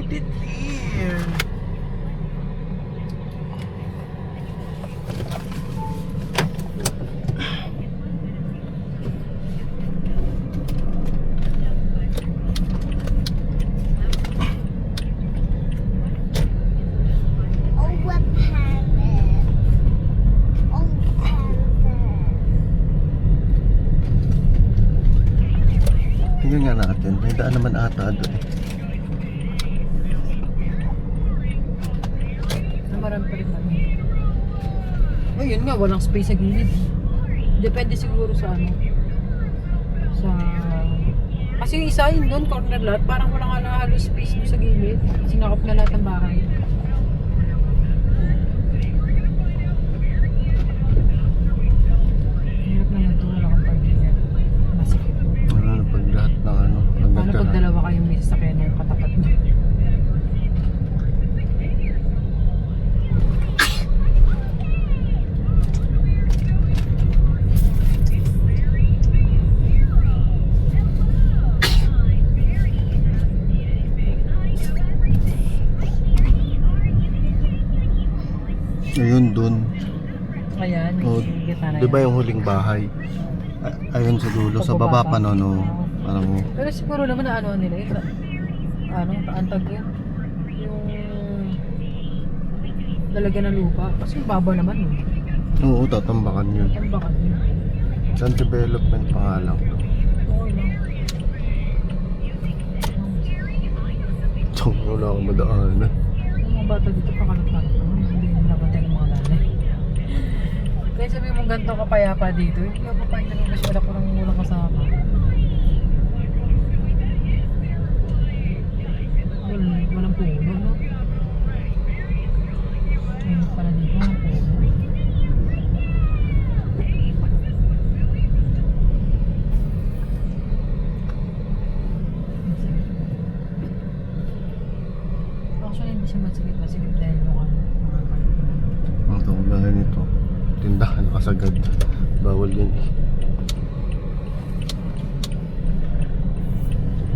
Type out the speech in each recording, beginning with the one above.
put it here. Tingnan nga natin, may daan naman ata doon. Marami pa rin kami. Ayun nga, walang space sa gilid. Depende siguro sa ano. Kasi yung isa yun doon, corner lot, parang wala nga na halos space doon sa gilid. Sinakop na lahat ng bahay. Hirap naman ito, wala kang parking. Masikip. Ano pag lahat ng ano? Paano pag dalawa kayong may sasakyan na katapat mo? Ayun doon. Ayan, Oh, may gitara. di ba yung huling bahay? Ayun sa dulo, sa baba pa no, no. Parang Pero siguro naman na ano nila yun. Ano, taantag yun. Yung lalagyan ng lupa. Kasi yung baba naman yun. oo, tatambakan yun. Ang bakat yun. San development pa nga lang. Oo lang. Tsong wala akong madaanan. Yung mga bata dito pakalat-kalat naman. Hindi mo nabantay ng mga nanay. Kaya sabi mo ganito kapayapa dito. Hindi ka papain na kasi wala ko lang walang kasama. Walang puno, no? Ayun pala dito, walang puno. Actually, hindi siya masigit dahil yung ano, mga Ang tawag nito. Tindahan kasagad. Bawal yun eh.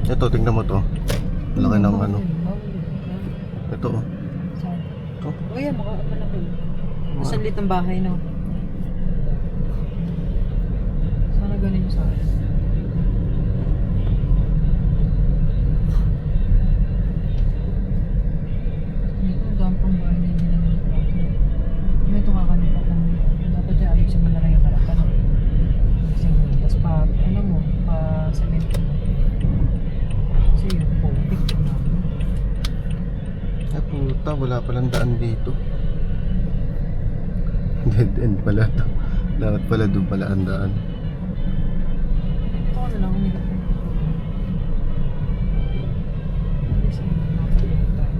Ito, tingnan mo to. Laki ng ano. Ito oh. Saan? Ito. Oh yan, malaki. Mas ang liit ng bahay, no? Sana ganin mo sa akin. Ito, gampang bahay na hindi naman ito. Ito kakalipat lang. Dapat yung ayusin mo na lang yung harapan. Tapos pa, ano mo, pa semento mo. Kasi yung putik na. Ay puta, wala palang daan dito. Dead end pala to. Dapat pala doon pala ang daan. Ito ka na lang, hindi ka. Kasi mapalitan tayo.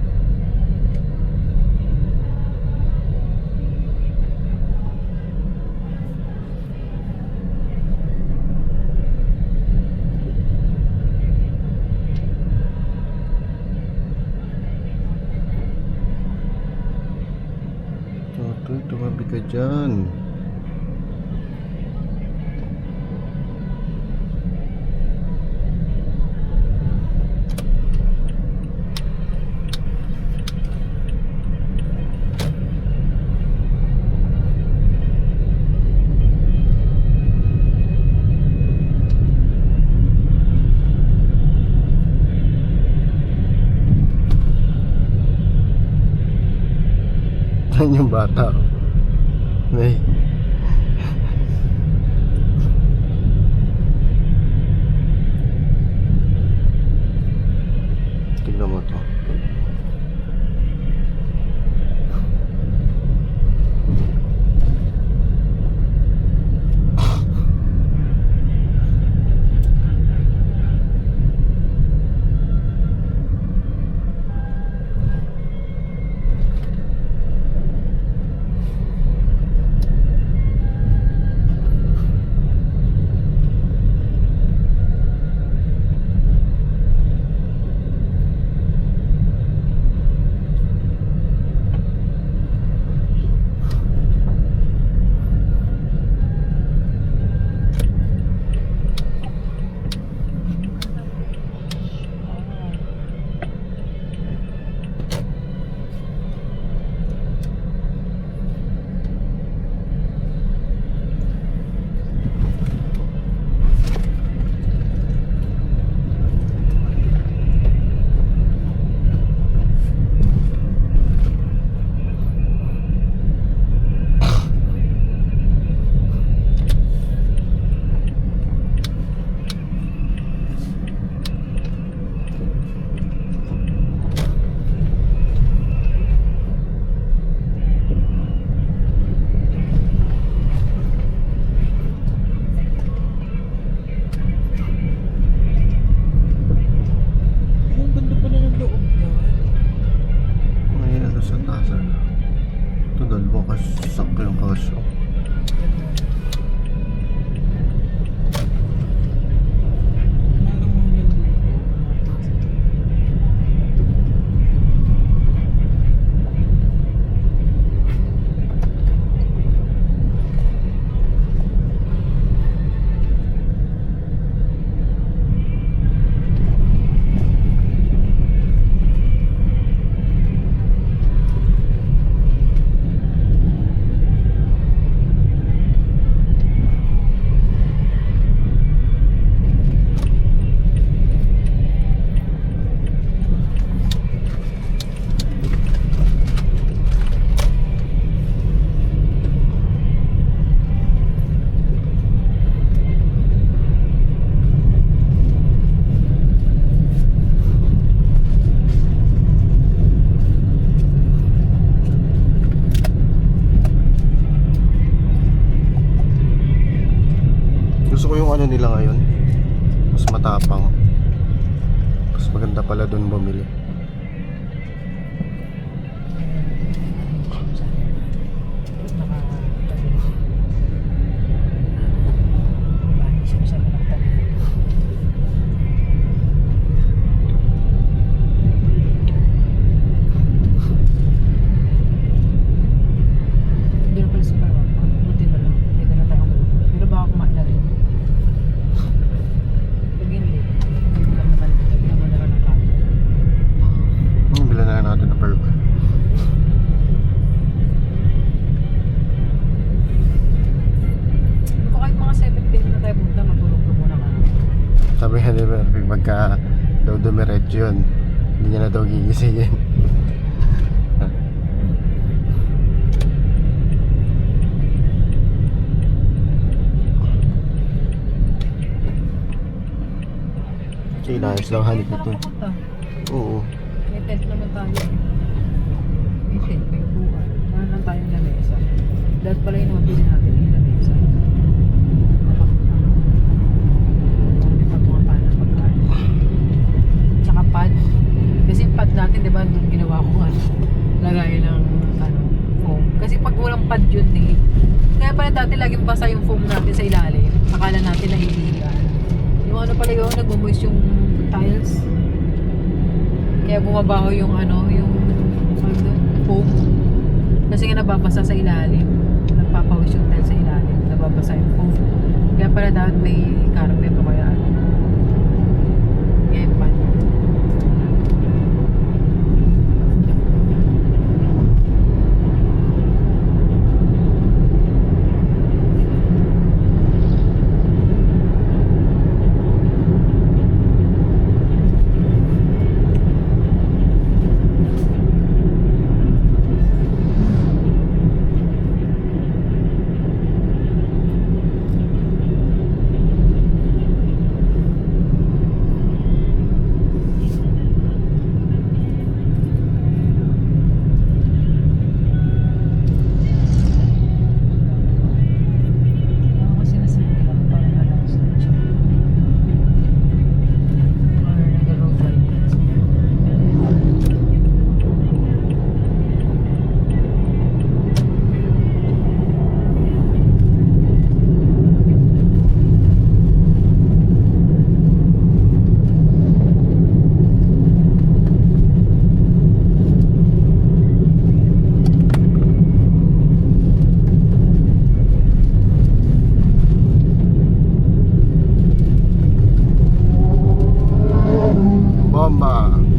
Totoy, tumabi ka dyan. Yan yung bata. May. Tignan mo to. pala doon bumili. Hindi na pala si Parwa. Buti na lang. May dala tayong ulo. Pero baka kumain na rin. Pag hindi, hindi lang naman. Hindi naman na lang ng kato. Bilan na natin na pearl. Kung kahit mga 7 na tayo punta, matulog ka muna ka. Sabi nga ni Mervin, pagka daw dumiretso yun, hindi niya na daw gigisingin. Kasi inayos lang hanip ito. Oo. May tent naman tayo. May tent, may upuan. Wala lang tayong lamesa. Dahil pala yung mabili natin yung lamesa. May patungan pa ng pagkain. Tsaka pad. Kasi yung pad natin, di ba, doon ginawa ko lagayan ng foam. Kasi pag walang pad yun kaya pala dati laging basa yung foam natin sa ilalim. Akala natin nahihigaan. Yung ano pala yun, nagmumoist yung tiles. Kaya bumabaho yung yung foam. Kasi nga nababasa sa ilalim. Nagpapawis yung tiles sa ilalim. Nababasa yung foam. Kaya pala dapat may carpet o kaya kaya yung pan. Bomba!